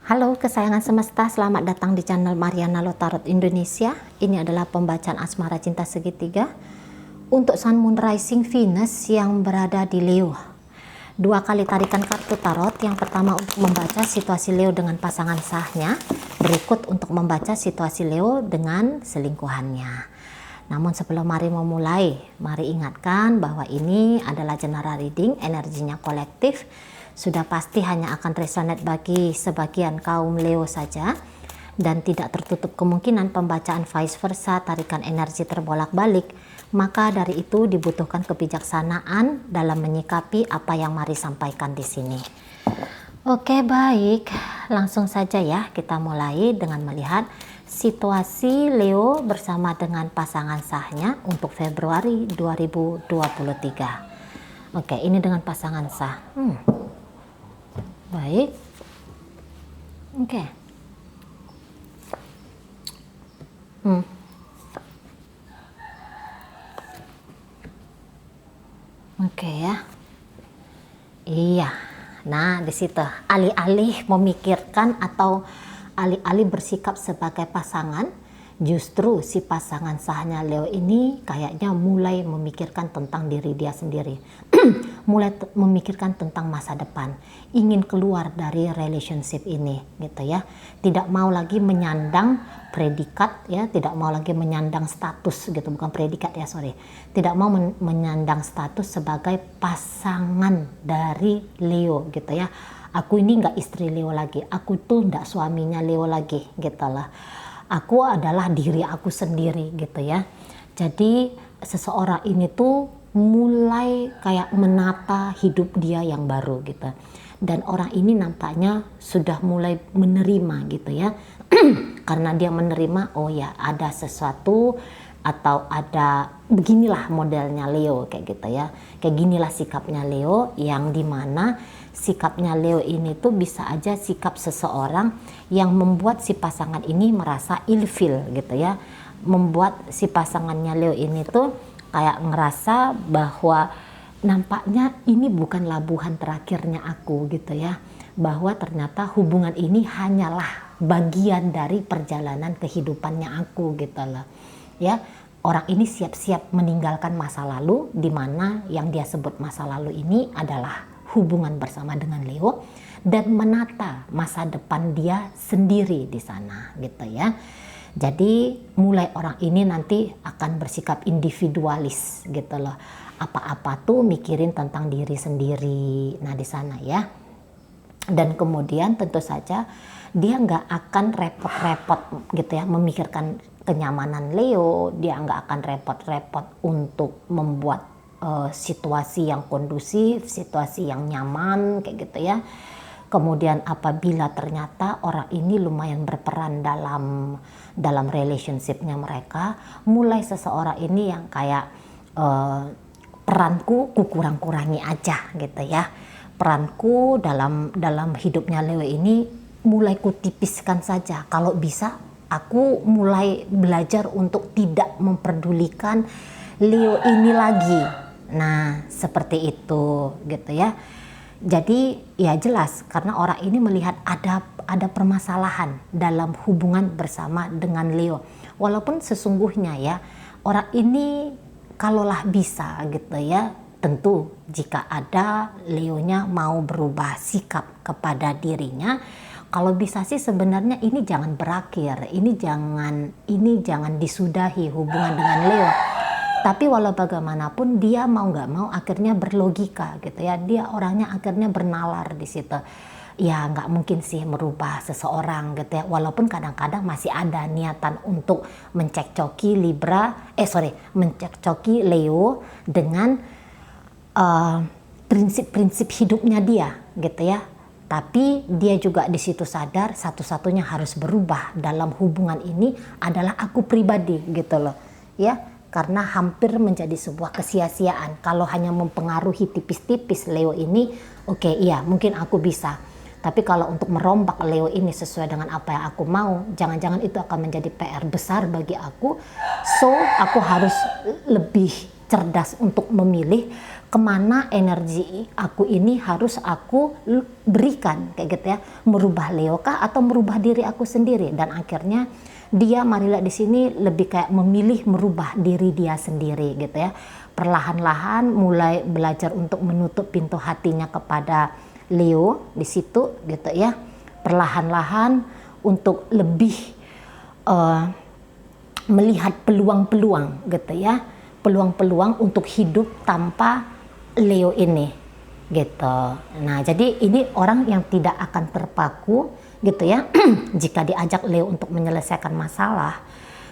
Halo kesayangan semesta, selamat datang di channel Mariana Lo Tarot Indonesia. Ini adalah pembacaan asmara cinta segitiga untuk Sun Moon Rising Venus yang berada di Leo. Dua kali tarikan kartu tarot. Yang pertama untuk membaca situasi Leo dengan pasangan sahnya, berikut untuk membaca situasi Leo dengan selingkuhannya. Namun sebelum mari memulai, mari ingatkan bahwa ini adalah general reading, energinya kolektif. Sudah pasti hanya akan resonate bagi sebagian kaum Leo saja, dan tidak tertutup kemungkinan pembacaan vice versa, tarikan energi terbolak-balik. Maka dari itu dibutuhkan kebijaksanaan dalam menyikapi apa yang mari sampaikan di sini. Oke, baik, langsung saja ya, kita mulai dengan melihat situasi Leo bersama dengan pasangan sahnya untuk Februari 2023. Oke, ini dengan pasangan sah. Baik, oke. Oke ya. Iya. Nah, di situ alih-alih memikirkan atau alih-alih bersikap sebagai pasangan, justru si pasangan sahnya Leo ini kayaknya mulai memikirkan tentang diri dia sendiri. Mulai memikirkan tentang masa depan, ingin keluar dari relationship ini gitu ya. Tidak mau lagi menyandang predikat ya, tidak mau lagi menyandang status gitu, bukan predikat ya, sorry. Tidak mau menyandang status sebagai pasangan dari Leo gitu ya. Aku ini nggak istri Leo lagi, aku tuh nggak suaminya Leo lagi gitu lah. Aku adalah diri aku sendiri gitu ya. Jadi seseorang ini tuh mulai kayak menata hidup dia yang baru gitu, dan orang ini nampaknya sudah mulai menerima gitu ya. Karena dia menerima, oh ya ada sesuatu atau ada beginilah modelnya Leo kayak gitu ya, kayak ginilah sikapnya Leo, yang dimana sikapnya Leo ini tuh bisa aja sikap seseorang yang membuat si pasangan ini merasa ilfeel gitu ya, membuat si pasangannya Leo ini tuh kayak ngerasa bahwa nampaknya ini bukan labuhan terakhirnya aku gitu ya, bahwa ternyata hubungan ini hanyalah bagian dari perjalanan kehidupannya aku gitu loh ya. Orang ini siap-siap meninggalkan masa lalu, di mana yang dia sebut masa lalu ini adalah hubungan bersama dengan Leo, dan menata masa depan dia sendiri di sana gitu ya. Jadi mulai orang ini nanti akan bersikap individualis gitu loh. Apa-apa tuh mikirin tentang diri sendiri. Nah di sana ya. Dan kemudian tentu saja dia nggak akan repot-repot gitu ya memikirkan kenyamanan Leo. Dia nggak akan repot-repot untuk membuat situasi yang kondusif, situasi yang nyaman kayak gitu ya. Kemudian apabila ternyata orang ini lumayan berperan dalam relationshipnya mereka, mulai seseorang ini yang kayak peranku ku kurang-kurangi aja gitu ya. Peranku dalam hidupnya Leo ini mulai ku tipiskan saja. Kalau bisa aku mulai belajar untuk tidak memperdulikan Leo ini lagi. Nah, seperti itu gitu ya. Jadi ya jelas karena orang ini melihat ada permasalahan dalam hubungan bersama dengan Leo. Walaupun sesungguhnya ya orang ini kalaulah bisa gitu ya, tentu jika ada Leonya mau berubah sikap kepada dirinya, kalau bisa sih sebenarnya ini jangan berakhir, ini jangan disudahi hubungan dengan Leo. Tapi walau bagaimanapun dia mau nggak mau akhirnya berlogika gitu ya, dia orangnya akhirnya bernalar di situ. Ya nggak mungkin sih merubah seseorang gitu ya, walaupun kadang-kadang masih ada niatan untuk mencekcoki mencekcoki Leo dengan prinsip-prinsip hidupnya dia gitu ya. Tapi dia juga di situ sadar satu-satunya harus berubah dalam hubungan ini adalah aku pribadi gitu loh ya. Karena hampir menjadi sebuah kesia-siaan kalau hanya mempengaruhi tipis-tipis Leo ini. Oke, iya mungkin aku bisa, tapi kalau untuk merombak Leo ini sesuai dengan apa yang aku mau, jangan-jangan itu akan menjadi PR besar bagi aku. So aku harus lebih cerdas untuk memilih kemana energi aku ini harus aku berikan, kayak gitu ya, merubah Leo kah atau merubah diri aku sendiri. Dan akhirnya dia, marilah di sini lebih kayak memilih merubah diri dia sendiri gitu ya, perlahan-lahan mulai belajar untuk menutup pintu hatinya kepada Leo di situ gitu ya, perlahan-lahan untuk lebih melihat peluang-peluang gitu ya, peluang-peluang untuk hidup tanpa Leo ini gitu. Nah, jadi ini orang yang tidak akan terpaku gitu ya. Jika diajak Leo untuk menyelesaikan masalah,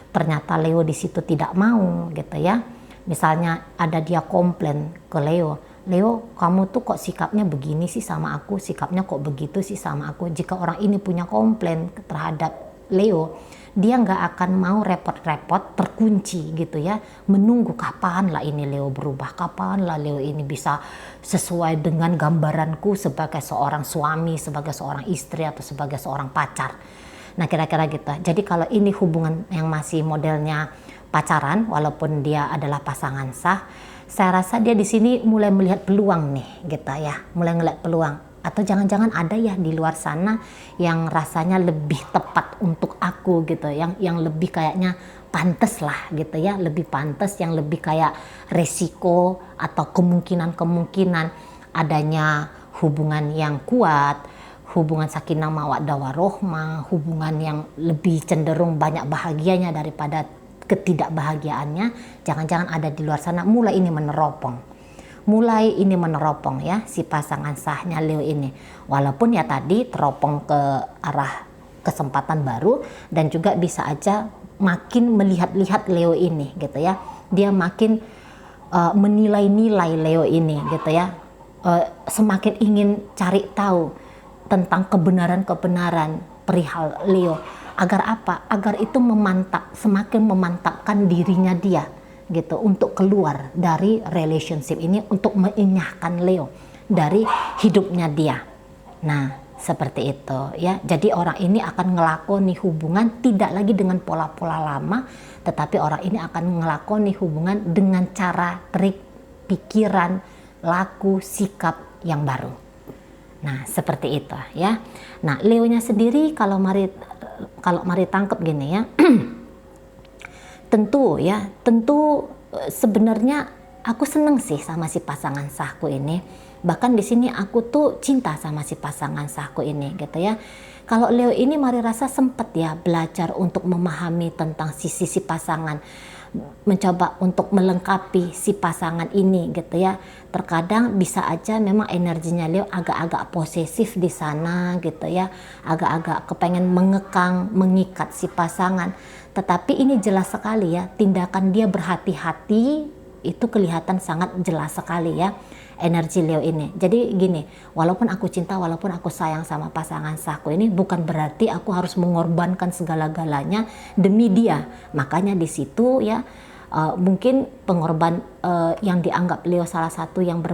ternyata Leo di situ tidak mau gitu ya. Misalnya ada dia komplain ke Leo, Leo kamu tuh kok sikapnya begini sih sama aku, sikapnya kok begitu sih sama aku. Jika orang ini punya komplain terhadap Leo, dia nggak akan mau repot-repot terkunci gitu ya, menunggu kapan lah ini Leo berubah, kapan lah Leo ini bisa sesuai dengan gambaranku sebagai seorang suami, sebagai seorang istri, atau sebagai seorang pacar. Nah, kira-kira gitu. Jadi kalau ini hubungan yang masih modelnya pacaran, walaupun dia adalah pasangan sah, saya rasa dia di sini mulai melihat peluang nih gitu ya, mulai ngeliat peluang. Atau jangan-jangan ada ya di luar sana yang rasanya lebih tepat untuk aku gitu, yang lebih kayaknya pantas lah gitu ya, lebih pantas, yang lebih kayak resiko atau kemungkinan adanya hubungan yang kuat, hubungan sakinah mawaddah warohmah, hubungan yang lebih cenderung banyak bahagianya daripada ketidakbahagiaannya. Jangan-jangan ada di luar sana mulai ini meneropong ya si pasangan sahnya Leo ini, walaupun ya tadi teropong ke arah kesempatan baru, dan juga bisa aja makin melihat-lihat Leo ini gitu ya, dia makin menilai-nilai Leo ini gitu ya, semakin ingin cari tahu tentang kebenaran-kebenaran perihal Leo. Agar apa? Agar itu semakin memantapkan dirinya dia gitu, untuk keluar dari relationship ini, untuk mengenyahkan Leo dari hidupnya dia. Nah, seperti itu ya. Jadi orang ini akan ngelakoni hubungan tidak lagi dengan pola-pola lama, tetapi orang ini akan ngelakoni hubungan dengan cara, trik, pikiran, laku, sikap yang baru. Nah, seperti itu ya. Nah, Leonya sendiri kalau mari tangkap gini ya. Tentu sebenarnya aku seneng sih sama si pasangan sahku ini. Bahkan di sini aku tuh cinta sama si pasangan sahku ini gitu ya. Kalau Leo ini mari rasa sempet ya belajar untuk memahami tentang sisi si pasangan, mencoba untuk melengkapi si pasangan ini gitu ya. Terkadang bisa aja memang energinya Leo agak-agak posesif di sana gitu ya, agak-agak kepengen mengekang, mengikat si pasangan. Tetapi ini jelas sekali ya, tindakan dia berhati-hati itu kelihatan sangat jelas sekali ya, energi Leo ini. Jadi gini, walaupun aku cinta, walaupun aku sayang sama pasangan sahku ini, bukan berarti aku harus mengorbankan segala-galanya demi dia. Makanya di situ ya, mungkin pengorban yang dianggap Leo salah satu yang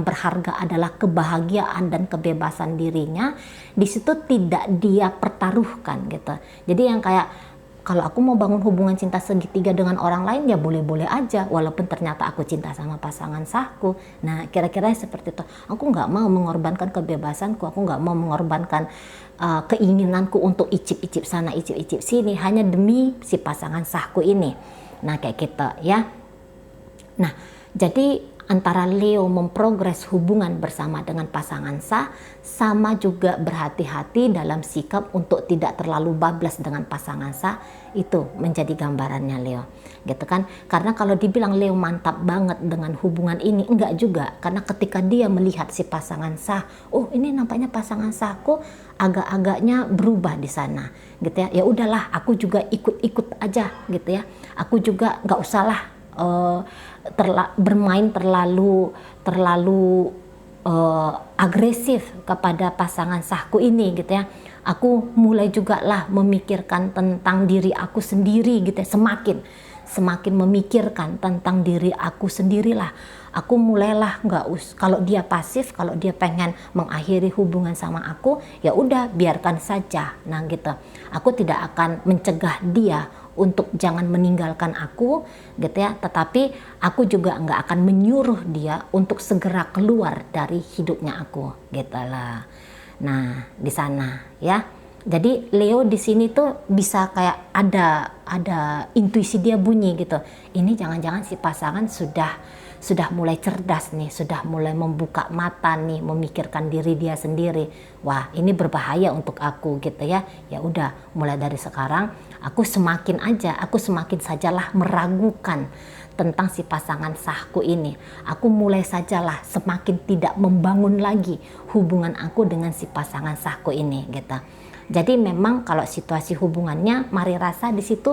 berharga adalah kebahagiaan dan kebebasan dirinya. Di situ tidak dia pertaruhkan gitu. Jadi yang kayak, kalau aku mau bangun hubungan cinta segitiga dengan orang lain ya boleh-boleh aja, walaupun ternyata aku cinta sama pasangan sahku. Nah, kira-kira seperti itu. Aku nggak mau mengorbankan kebebasanku, aku nggak mau mengorbankan keinginanku untuk icip-icip sana, icip-icip sini, hanya demi si pasangan sahku ini. Nah, kayak gitu ya. Nah, jadi antara Leo memprogres hubungan bersama dengan pasangan sah, sama juga berhati-hati dalam sikap untuk tidak terlalu bablas dengan pasangan sah. Itu menjadi gambarannya Leo gitu kan. Karena kalau dibilang Leo mantap banget dengan hubungan ini, enggak juga. Karena ketika dia melihat si pasangan sah, oh ini nampaknya pasangan sahku agak-agaknya berubah di sana gitu ya. Ya udahlah, aku juga ikut-ikut aja gitu ya. Aku juga nggak usahlah bermain terlalu agresif kepada pasangan sahku ini gitu ya. Aku mulai juga lah memikirkan tentang diri aku sendiri gitu ya. Semakin memikirkan tentang diri aku sendirilah. Aku mulailah kalau dia pasif, kalau dia pengen mengakhiri hubungan sama aku, ya udah biarkan saja. Nah gitu. Aku tidak akan mencegah dia untuk jangan meninggalkan aku gitu ya, tetapi aku juga nggak akan menyuruh dia untuk segera keluar dari hidupnya aku gitu lah. Nah di sana ya, jadi Leo di sini tuh bisa kayak ada intuisi dia bunyi gitu, ini jangan-jangan si pasangan sudah mulai cerdas nih, sudah mulai membuka mata nih, memikirkan diri dia sendiri. Wah, ini berbahaya untuk aku gitu ya. Ya udah, mulai dari sekarang aku semakin sajalah meragukan tentang si pasangan sahku ini. Aku mulai sajalah semakin tidak membangun lagi hubungan aku dengan si pasangan sahku ini gitu. Jadi memang kalau situasi hubungannya Mari rasa di situ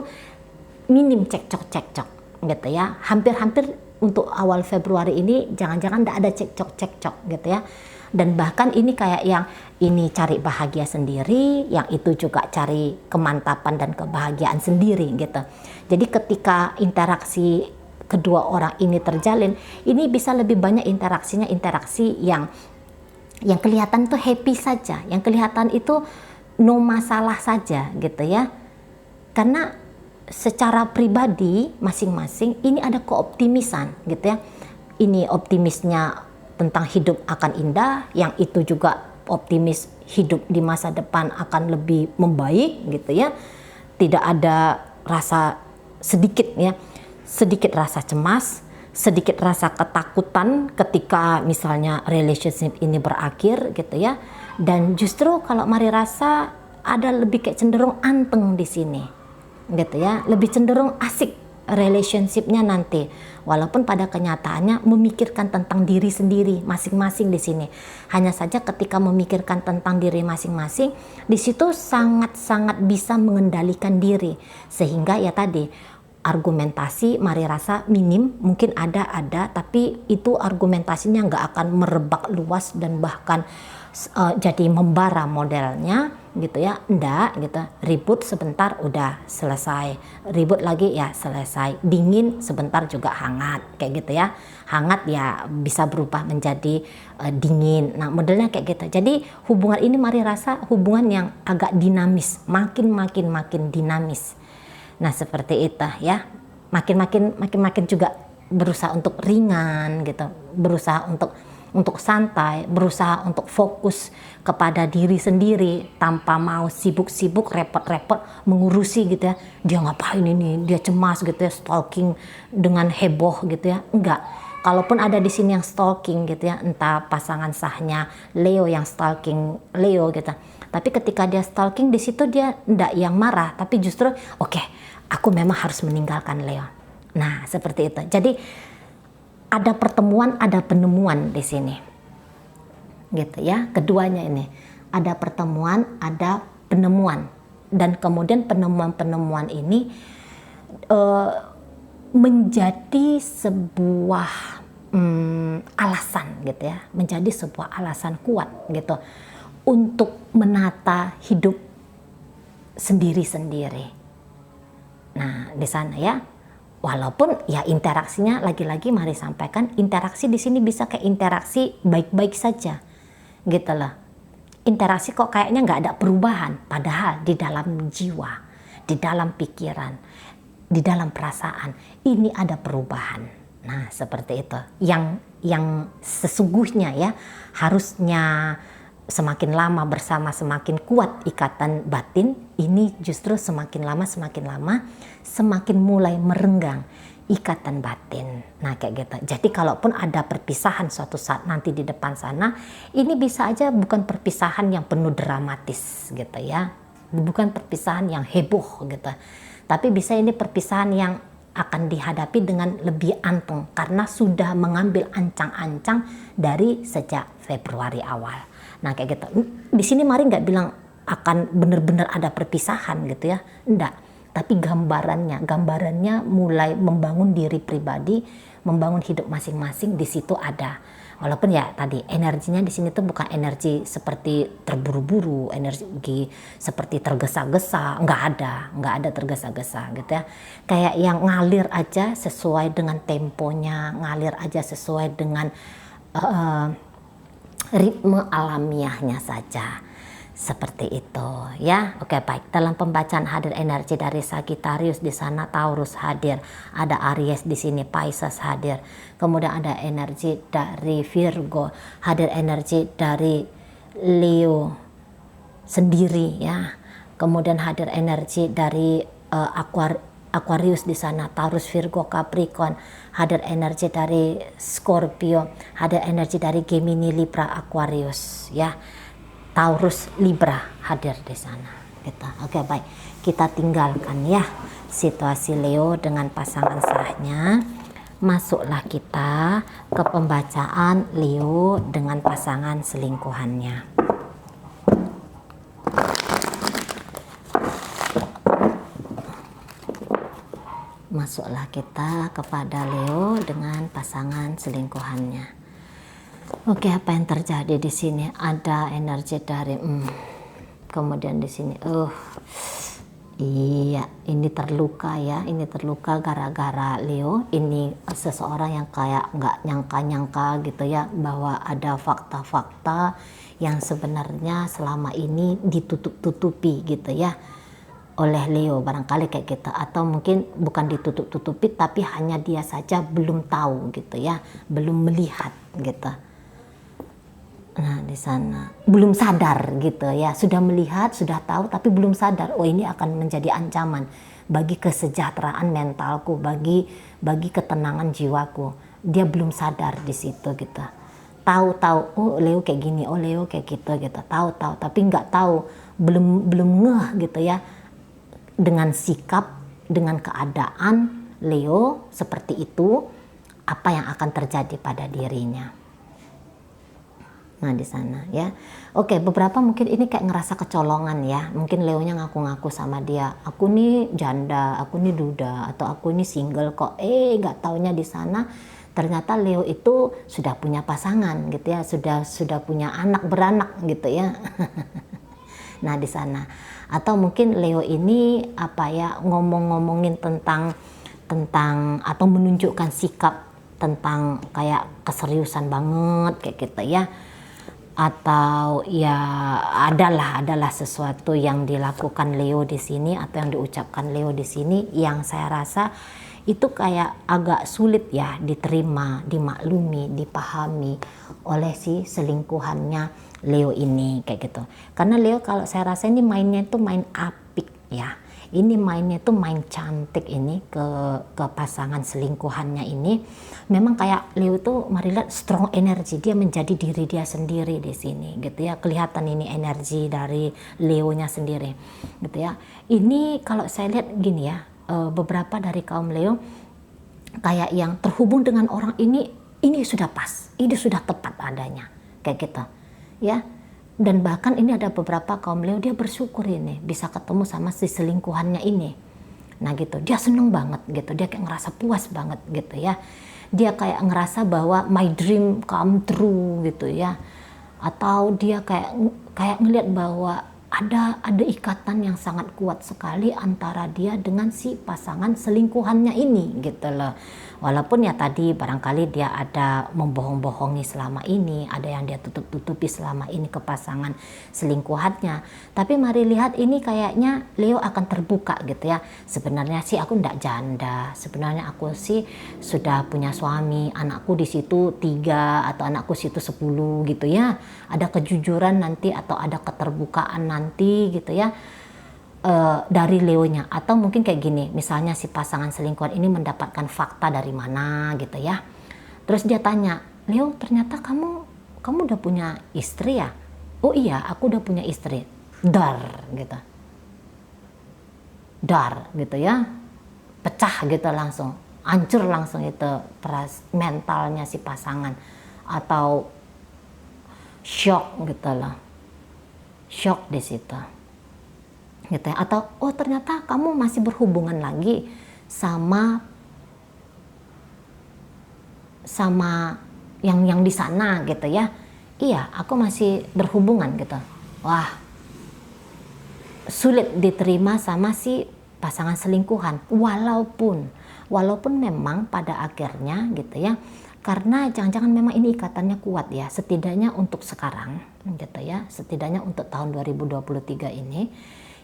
minim cekcok-cekcok gitu ya. Hampir-hampir untuk awal Februari ini jangan-jangan tidak ada cekcok-cekcok gitu ya. Dan bahkan ini kayak yang ini cari bahagia sendiri, yang itu juga cari kemantapan dan kebahagiaan sendiri gitu. Jadi ketika interaksi kedua orang ini terjalin, ini bisa lebih banyak interaksi yang kelihatan tuh happy saja, yang kelihatan itu no masalah saja gitu ya. Karena secara pribadi masing-masing ini ada keoptimisan gitu ya. Ini optimisnya tentang hidup akan indah, yang itu juga optimis hidup di masa depan akan lebih membaik gitu ya. Tidak ada rasa sedikit rasa cemas, sedikit rasa ketakutan ketika misalnya relationship ini berakhir gitu ya. Dan justru kalau Mari rasa ada lebih kayak cenderung anteng di sini gitu ya, lebih cenderung asik relationshipnya nanti, walaupun pada kenyataannya memikirkan tentang diri sendiri masing-masing di sini. Hanya saja ketika memikirkan tentang diri masing-masing di situ sangat-sangat bisa mengendalikan diri, sehingga ya tadi argumentasi Mari rasa minim, mungkin ada tapi itu argumentasinya nggak akan merebak luas dan bahkan jadi membara modelnya gitu ya, enggak gitu. Ribut sebentar udah selesai, ribut lagi ya selesai, dingin sebentar juga hangat kayak gitu ya. Hangat ya bisa berubah menjadi dingin. Nah modelnya kayak gitu. Jadi hubungan ini Mari rasa hubungan yang agak dinamis, makin dinamis. Nah seperti itu ya, makin juga berusaha untuk ringan gitu, berusaha untuk santai, berusaha untuk fokus kepada diri sendiri tanpa mau sibuk-sibuk, repot-repot mengurusi gitu ya. Dia ngapain ini, dia cemas gitu ya, stalking dengan heboh gitu ya. Enggak. Kalaupun ada di sini yang stalking gitu ya, entah pasangan sahnya Leo yang stalking Leo gitu. Tapi ketika dia stalking di situ dia enggak yang marah, tapi justru oke, aku memang harus meninggalkan Leo. Nah, seperti itu. Jadi ada pertemuan, ada penemuan di sini, gitu ya. Keduanya ini ada pertemuan, ada penemuan, dan kemudian penemuan ini menjadi sebuah alasan, gitu ya, menjadi sebuah alasan kuat, gitu, untuk menata hidup sendiri-sendiri. Nah, di sana ya. Walaupun ya interaksinya lagi-lagi Mari sampaikan, interaksi di sini bisa kayak interaksi baik-baik saja gitu loh. Interaksi kok kayaknya nggak ada perubahan, padahal di dalam jiwa, di dalam pikiran, di dalam perasaan ini ada perubahan. Nah seperti itu yang sesungguhnya ya, harusnya semakin lama bersama semakin kuat ikatan batin, ini justru semakin lama semakin mulai merenggang ikatan batin. Nah kayak gitu. Jadi kalaupun ada perpisahan suatu saat nanti di depan sana, ini bisa aja bukan perpisahan yang penuh dramatis gitu ya, bukan perpisahan yang heboh gitu, tapi bisa ini perpisahan yang akan dihadapi dengan lebih anteng karena sudah mengambil ancang-ancang dari sejak Februari awal. Nah kayak gitu. Di sini Mari nggak bilang akan benar-benar ada perpisahan gitu ya, enggak. Tapi gambarannya mulai membangun diri pribadi, membangun hidup masing-masing di situ ada. Walaupun ya tadi energinya di sini tuh bukan energi seperti terburu-buru, energi seperti tergesa-gesa, nggak ada tergesa-gesa gitu ya. Kayak yang ngalir aja sesuai dengan temponya, ngalir aja sesuai dengan ritme alamiahnya saja. Seperti itu ya. Oke, baik. Dalam pembacaan hadir energi dari Sagittarius, di sana Taurus hadir, ada Aries di sini, Pisces hadir. Kemudian ada energi dari Virgo, hadir energi dari Leo sendiri ya. Kemudian hadir energi dari Aquarius di sana, Taurus, Virgo, Capricorn, hadir energi dari Scorpio, hadir energi dari Gemini, Libra, Aquarius ya. Taurus, Libra hadir di sana. Oke, baik. Kita tinggalkan ya situasi Leo dengan pasangan sahnya. Masuklah kita ke pembacaan Leo dengan pasangan selingkuhannya. Masuklah kita kepada Leo dengan pasangan selingkuhannya. Oke, apa yang terjadi di sini? Ada energi dari kemudian di sini iya, ini terluka ya. Ini terluka gara-gara Leo ini seseorang yang kayak nggak nyangka-nyangka gitu ya, bahwa ada fakta-fakta yang sebenarnya selama ini ditutup-tutupi gitu ya oleh Leo, barangkali kayak gitu. Atau mungkin bukan ditutup-tutupi, tapi hanya dia saja belum tahu gitu ya, belum melihat gitu. Nah, di sana belum sadar gitu ya, sudah melihat, sudah tahu, tapi belum sadar, oh ini akan menjadi ancaman bagi kesejahteraan mentalku, bagi ketenangan jiwaku. Dia belum sadar di situ gitu. Tahu-tahu, oh Leo kayak gini, oh Leo kayak gitu, tahu-tahu, tapi nggak tahu, belum ngeh gitu ya, dengan sikap, dengan keadaan Leo seperti itu, apa yang akan terjadi pada dirinya. Nah, di sana ya. Oke, beberapa mungkin ini kayak ngerasa kecolongan ya. Mungkin Leonya ngaku-ngaku sama dia, aku nih janda, aku nih duda, atau aku ini single kok. Nggak taunya di sana ternyata Leo itu sudah punya pasangan gitu ya, sudah punya anak beranak gitu ya. Nah, di sana. Atau mungkin Leo ini apa ya, ngomongin tentang atau menunjukkan sikap tentang kayak keseriusan banget kayak gitu ya. Atau ya adalah sesuatu yang dilakukan Leo di sini atau yang diucapkan Leo di sini yang saya rasa itu kayak agak sulit ya diterima, dimaklumi, dipahami oleh si selingkuhannya Leo ini kayak gitu. Karena Leo kalau saya rasa ini mainnya itu main apik ya. Ini mainnya tuh main cantik ini ke pasangan selingkuhannya ini. Memang kayak Leo tuh mari lihat strong energy, dia menjadi diri dia sendiri di sini gitu ya. Kelihatan ini energi dari Leonya sendiri gitu ya. Ini kalau saya lihat gini ya, beberapa dari kaum Leo kayak yang terhubung dengan orang ini sudah pas, ini sudah tepat adanya kayak gitu ya. Dan bahkan ini ada beberapa kaum Leo, dia bersyukur ini bisa ketemu sama si selingkuhannya ini. Nah gitu, dia seneng banget gitu, dia kayak ngerasa puas banget gitu ya. Dia kayak ngerasa bahwa my dream come true gitu ya. Atau dia kayak ngelihat bahwa ada ikatan yang sangat kuat sekali antara dia dengan si pasangan selingkuhannya ini gitu loh. Walaupun ya tadi barangkali dia ada membohong-bohongi selama ini, ada yang dia tutup-tutupi selama ini ke pasangan selingkuhannya. Tapi mari lihat ini kayaknya Leo akan terbuka gitu ya. Sebenarnya sih aku ndak janda, sebenarnya aku sih sudah punya suami, anakku di situ 3 atau anakku situ 10 gitu ya. Ada kejujuran nanti atau ada keterbukaan nanti gitu ya. Dari Leonya. Atau mungkin kayak gini, misalnya si pasangan selingkuhan ini mendapatkan fakta dari mana gitu ya, terus dia tanya, Leo ternyata kamu udah punya istri ya? Oh iya, aku udah punya istri. Dar gitu ya, pecah gitu langsung, hancur langsung itu mentalnya si pasangan, atau shock gitu loh, shock di situ gitu ya. Atau oh ternyata kamu masih berhubungan lagi sama yang di sana gitu ya. Iya, aku masih berhubungan gitu. Wah, sulit diterima sama si pasangan selingkuhan, walaupun memang pada akhirnya gitu ya, Karena jangan-jangan memang ini ikatannya kuat ya, setidaknya untuk sekarang gitu ya, setidaknya untuk tahun 2023 ini,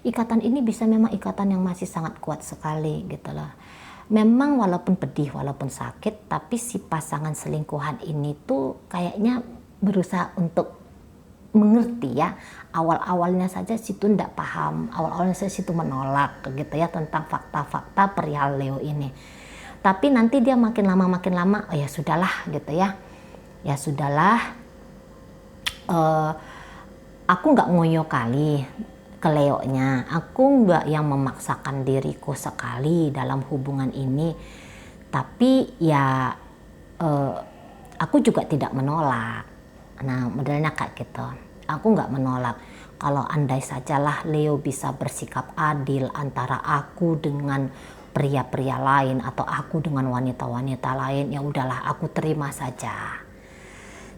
ikatan ini bisa memang ikatan yang masih sangat kuat sekali gitu loh. Memang walaupun pedih, walaupun sakit, tapi si pasangan selingkuhan ini tuh kayaknya berusaha untuk mengerti ya. Awal-awalnya saja situ ndak paham, awal-awalnya saja situ menolak gitu ya tentang fakta-fakta perihal Leo ini. Tapi nanti dia makin lama, oh ya sudahlah gitu ya. Ya sudahlah, aku nggak ngoyo kali ke Leo-nya. Aku nggak yang memaksakan diriku sekali dalam hubungan ini. Tapi ya aku juga tidak menolak. Nah modelnya kayak gitu. Aku nggak menolak. Kalau andai sajalah Leo bisa bersikap adil antara aku dengan pria-pria lain atau aku dengan wanita-wanita lain, ya udahlah aku terima saja.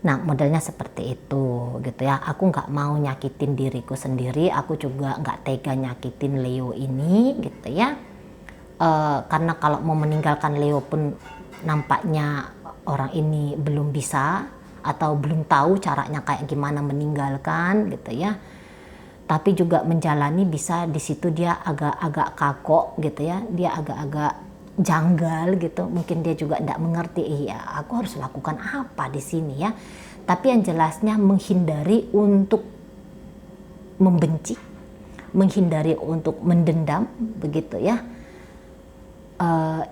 Nah modelnya seperti itu gitu ya. Aku nggak mau nyakitin diriku sendiri, aku juga nggak tega nyakitin Leo ini gitu ya. Karena kalau mau meninggalkan Leo pun nampaknya orang ini belum bisa atau belum tahu caranya kayak gimana meninggalkan gitu ya. Tapi juga menjalani bisa di situ dia agak-agak kagok gitu ya, dia agak-agak janggal gitu, mungkin dia juga tidak mengerti, iya aku harus lakukan apa di sini ya. Tapi yang jelasnya menghindari untuk membenci, menghindari untuk mendendam begitu ya.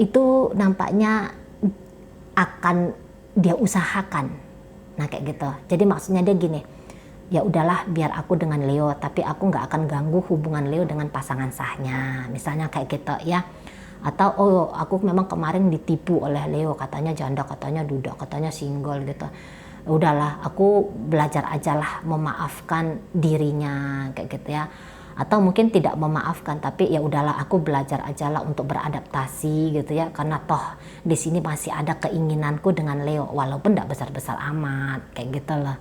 Itu nampaknya akan dia usahakan. Nah kayak gitu. Jadi maksudnya dia gini, ya udahlah biar aku dengan Leo, tapi aku nggak akan ganggu hubungan Leo dengan pasangan sahnya, misalnya kayak gitu ya. Atau oh aku memang kemarin ditipu oleh Leo, katanya janda, katanya duda, katanya single gitu. Udahlah aku belajar aja lah memaafkan dirinya kayak gitu ya. Atau mungkin tidak memaafkan, tapi ya udahlah aku belajar aja lah untuk beradaptasi gitu ya, karena toh di sini masih ada keinginanku dengan Leo walaupun tidak besar-besar amat kayak gitu lah.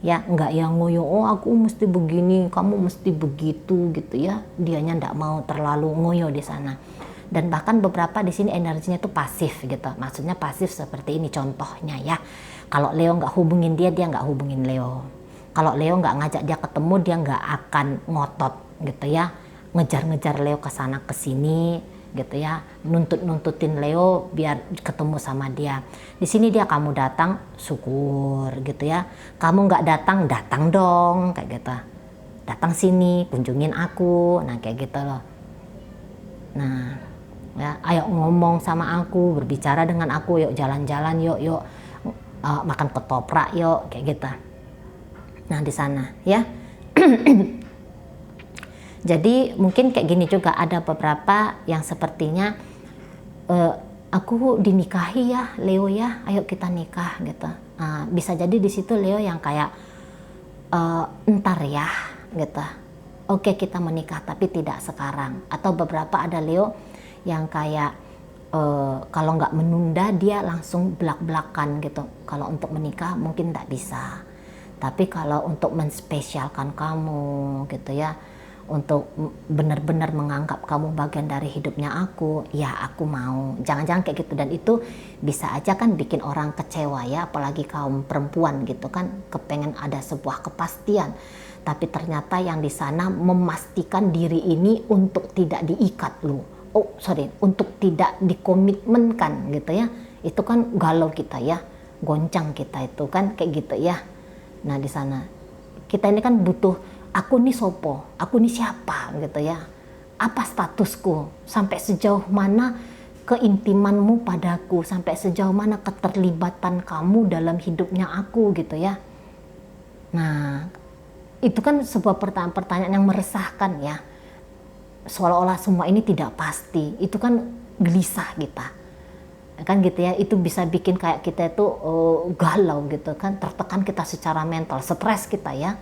Ya nggak yang ngoyo, oh aku mesti begini, kamu mesti begitu gitu ya. Dianya nggak mau terlalu ngoyo di sana. Dan bahkan beberapa di sini energinya tuh pasif gitu. Maksudnya pasif seperti ini contohnya ya. Kalau Leo nggak hubungin dia, dia nggak hubungin Leo. Kalau Leo nggak ngajak dia ketemu, dia nggak akan ngotot gitu ya. Ngejar-ngejar Leo ke sana ke sini gitu ya, nuntutin Leo biar ketemu sama dia. Di sini dia kamu datang syukur gitu ya, kamu nggak datang, datang dong kayak gitu, datang sini kunjungin aku, nah kayak gitu loh. Nah ya ayo ngomong sama aku, berbicara dengan aku, yuk jalan-jalan, yuk makan ketoprak yuk kayak gitu. Nah di sana ya. Jadi mungkin kayak gini juga, ada beberapa yang sepertinya aku dinikahi ya Leo ya, ayo kita nikah gitu. Bisa jadi di situ Leo yang kayak entar ya gitu. Oke kita menikah tapi tidak sekarang. Atau beberapa ada Leo yang kayak kalau nggak menunda dia langsung belak-belakan gitu. Kalau untuk menikah mungkin nggak bisa. Tapi kalau untuk menspesialkan kamu gitu ya, untuk benar-benar menganggap kamu bagian dari hidupnya aku, ya aku mau. Jangan-jangan kayak gitu. Dan itu bisa aja kan bikin orang kecewa ya, apalagi kaum perempuan gitu kan, kepengen ada sebuah kepastian. Tapi ternyata yang di sana memastikan diri ini untuk tidak diikat lu. Untuk tidak dikomitmenkan gitu ya. Itu kan galau kita ya, goncang kita itu kan kayak gitu ya. Nah di sana kita ini kan butuh, aku nih sopo, aku nih siapa gitu ya, apa statusku, sampai sejauh mana keintimanmu padaku, sampai sejauh mana keterlibatan kamu dalam hidupnya aku gitu ya. Nah itu kan sebuah pertanyaan yang meresahkan ya, seolah-olah semua ini tidak pasti. Itu kan gelisah kita kan gitu ya. Itu bisa bikin kayak kita itu galau gitu kan, tertekan kita secara mental, stres kita ya.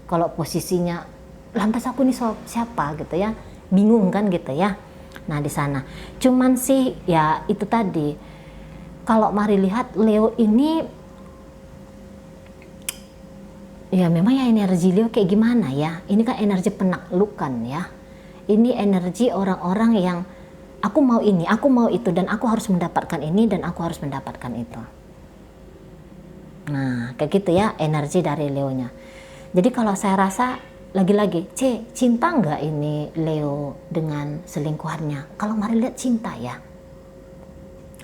Kalau posisinya lantas aku nih siapa gitu ya, bingung kan gitu ya. Nah di sana cuman sih ya itu tadi, kalau mari lihat Leo ini ya memang ya energi Leo kayak gimana ya, ini kan energi penaklukan ya, ini energi orang-orang yang aku mau ini, aku mau itu, dan aku harus mendapatkan ini dan aku harus mendapatkan itu. Nah, kayak gitu ya energi dari Leonya. Jadi kalau saya rasa lagi-lagi, cinta nggak ini Leo dengan selingkuhannya? Kalau mari lihat cinta ya.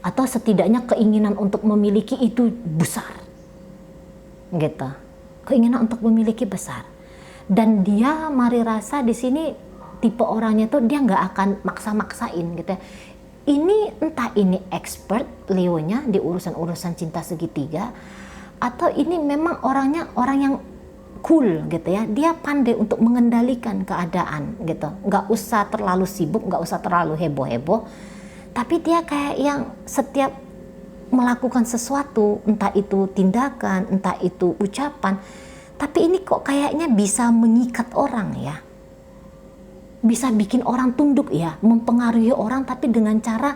Atau setidaknya keinginan untuk memiliki itu besar. Gitu. Keinginan untuk memiliki besar. Dan dia mari rasa di sini tipe orangnya tuh dia nggak akan maksa-maksain gitu ya. Ini entah ini expert Leonya di urusan-urusan cinta segitiga, atau ini memang orangnya orang yang cool gitu ya. Dia pandai untuk mengendalikan keadaan gitu. Nggak usah terlalu sibuk, nggak usah terlalu heboh-heboh. Tapi dia kayak yang setiap melakukan sesuatu, entah itu tindakan, entah itu ucapan, tapi ini kok kayaknya bisa mengikat orang ya. Bisa bikin orang tunduk ya, mempengaruhi orang tapi dengan cara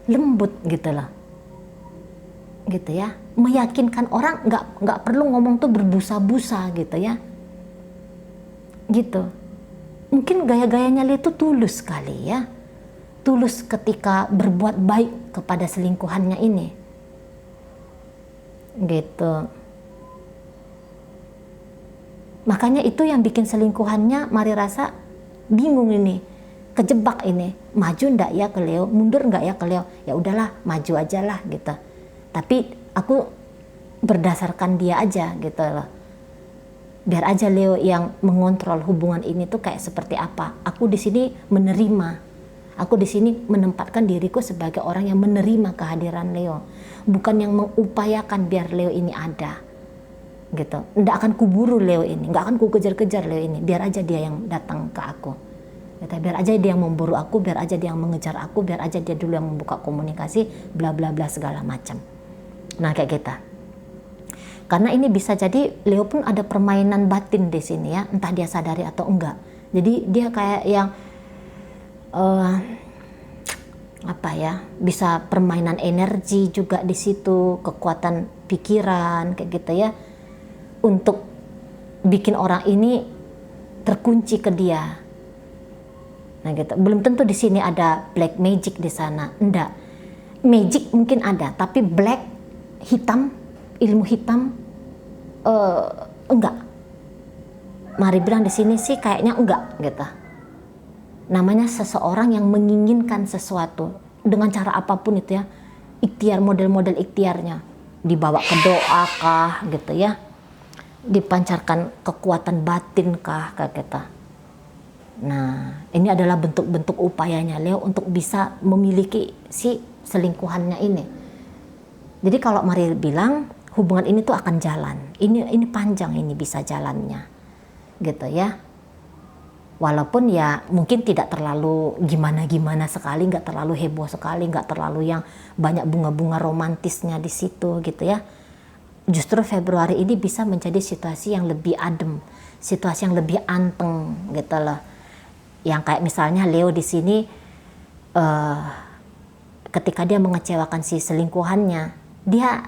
lembut gitu loh. Gitu ya, meyakinkan orang nggak perlu ngomong tuh berbusa-busa gitu ya. Gitu. Mungkin gaya-gayanya dia tuh tulus kali ya. Tulus ketika berbuat baik kepada selingkuhannya ini. Gitu. Makanya itu yang bikin selingkuhannya mari rasa bingung ini, kejebak ini, maju ndak ya ke Leo, mundur nggak ya ke Leo, ya udahlah maju aja lah gitu. Tapi aku berdasarkan dia aja gitu loh. Biar aja Leo yang mengontrol hubungan ini tuh kayak seperti apa. Aku di sini menerima, aku di sini menempatkan diriku sebagai orang yang menerima kehadiran Leo, bukan yang mengupayakan biar Leo ini ada. Gitu, nggak akan kuburu Leo ini, nggak akan ku kejar-kejar Leo ini, biar aja dia yang datang ke aku gitu, biar aja dia yang memburu aku, biar aja dia yang mengejar aku, biar aja dia dulu yang membuka komunikasi, bla bla bla segala macam. Nah kayak kita, karena ini bisa jadi Leo pun ada permainan batin di sini ya, entah dia sadari atau enggak. Jadi dia kayak yang apa ya, bisa permainan energi juga di situ, kekuatan pikiran kayak gitu ya, untuk bikin orang ini terkunci ke dia. Nah gitu. Belum tentu di sini ada black magic di sana. Enggak. Magic mungkin ada, tapi black, hitam, ilmu hitam enggak. Mari bilang di sini sih kayaknya enggak gitu. Namanya seseorang yang menginginkan sesuatu dengan cara apapun itu ya. Ikhtiar, model-model ikhtiarnya dibawa ke doa kah gitu ya. Dipancarkan kekuatan batin kah kayak kita. Nah, ini adalah bentuk-bentuk upayanya Leo untuk bisa memiliki si selingkuhannya ini. Jadi kalau Mari bilang hubungan ini tuh akan jalan. Ini panjang, ini bisa jalannya. Gitu ya. Walaupun ya mungkin tidak terlalu gimana-gimana sekali, nggak terlalu heboh sekali, nggak terlalu yang banyak bunga-bunga romantisnya di situ gitu ya. Justru Februari ini bisa menjadi situasi yang lebih adem, situasi yang lebih anteng gitu loh. Yang kayak misalnya Leo di sini ketika dia mengecewakan si selingkuhannya, dia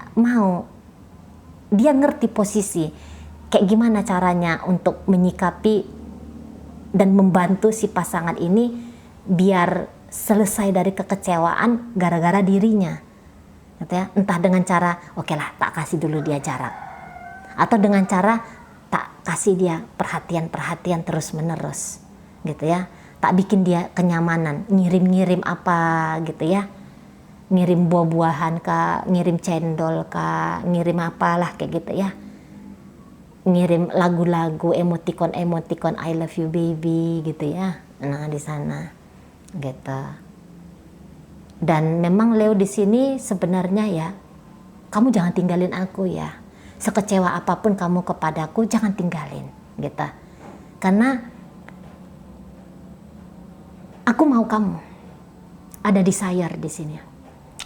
ngerti posisi kayak gimana caranya untuk menyikapi dan membantu si pasangan ini biar selesai dari kekecewaan gara-gara dirinya. Gitu ya. Entah dengan cara oke lah tak kasih dulu dia jarak, atau dengan cara tak kasih dia perhatian terus menerus gitu ya, tak bikin dia kenyamanan, ngirim apa gitu ya, ngirim buah-buahan kah, ngirim cendol kah, ngirim apalah kayak gitu ya, ngirim lagu-lagu, emoticon I love you baby gitu ya. Nah di sana gitu. Dan memang Leo di sini sebenarnya ya, kamu jangan tinggalin aku ya. Sekecewa apapun kamu kepadaku, jangan tinggalin gitu. Karena aku mau kamu. Ada desire di sini.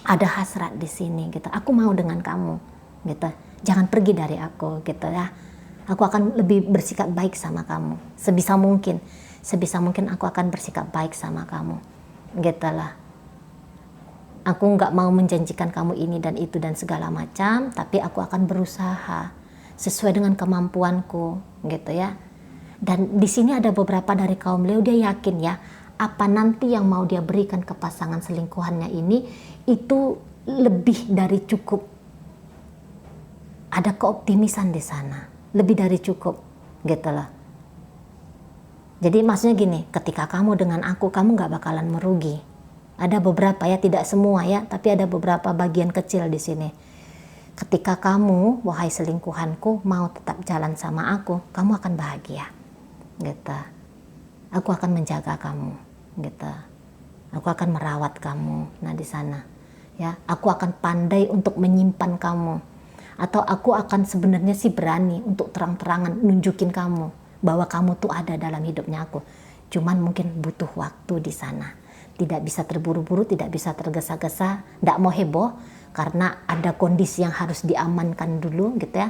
Ada hasrat di sini gitu. Aku mau dengan kamu gitu. Jangan pergi dari aku gitu ya. Aku akan lebih bersikap baik sama kamu. Sebisa mungkin aku akan bersikap baik sama kamu. Gitu lah. Aku nggak mau menjanjikan kamu ini dan itu dan segala macam, tapi aku akan berusaha sesuai dengan kemampuanku, gitu ya. Dan di sini ada beberapa dari kaum Leo, dia yakin ya, apa nanti yang mau dia berikan ke pasangan selingkuhannya ini, itu lebih dari cukup. ada keoptimisan di sana, lebih dari cukup gitu loh. Jadi maksudnya gini, ketika kamu dengan aku, kamu nggak bakalan merugi. Ada beberapa ya, tidak semua ya, tapi ada beberapa bagian kecil di sini. Ketika kamu, wahai selingkuhanku, mau tetap jalan sama aku, kamu akan bahagia, gitu. Aku akan menjaga kamu, gitu. Aku akan merawat kamu, nah di sana, ya. Aku akan pandai untuk menyimpan kamu, atau aku akan sebenarnya sih berani untuk terang-terangan nunjukin kamu bahwa kamu tuh ada dalam hidupnya aku. Cuman mungkin butuh waktu di sana. Tidak bisa terburu-buru, tidak bisa tergesa-gesa, tidak mau heboh karena ada kondisi yang harus diamankan dulu gitu ya.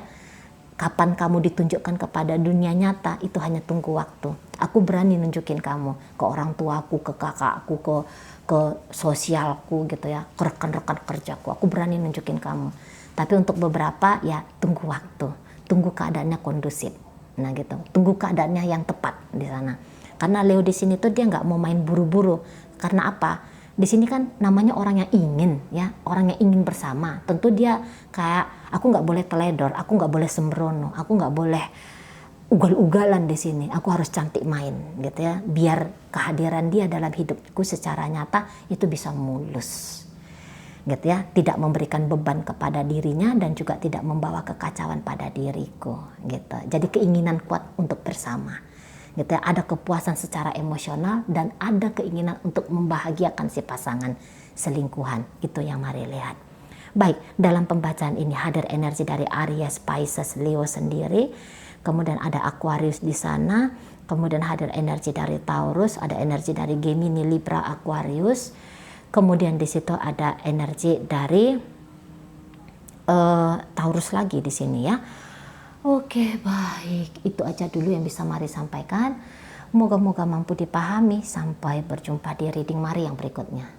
Kapan kamu ditunjukkan kepada dunia nyata itu hanya tunggu waktu. Aku berani nunjukin kamu ke orang tuaku, ke kakakku, ke sosialku gitu ya, ke rekan-rekan kerjaku. Aku berani nunjukin kamu. Tapi untuk beberapa ya tunggu waktu, tunggu keadaannya kondusif. Nah gitu, tunggu keadaannya yang tepat di sana. Karena Leo di sini tuh dia nggak mau main buru-buru. Karena apa? Di sini kan namanya orang yang ingin, ya, orang yang ingin bersama. Tentu dia kayak aku nggak boleh teledor, aku nggak boleh sembrono, aku nggak boleh ugal-ugalan di sini. Aku harus cantik main, gitu ya. Biar kehadiran dia dalam hidupku secara nyata itu bisa mulus. Gitu ya, tidak memberikan beban kepada dirinya dan juga tidak membawa kekacauan pada diriku gitu. Jadi keinginan kuat untuk bersama gitu ya, ada kepuasan secara emosional dan ada keinginan untuk membahagiakan si pasangan selingkuhan. Itu yang mari lihat. Baik, dalam pembacaan ini hadir energi dari Aries, Pisces, Leo sendiri, kemudian ada Aquarius di sana, kemudian hadir energi dari Taurus, ada energi dari Gemini, Libra, Aquarius. Kemudian di situ ada energi dari Taurus lagi di sini ya. Oke, baik. Itu aja dulu yang bisa Mari sampaikan. Moga-moga mampu dipahami. Sampai berjumpa di reading Mari yang berikutnya.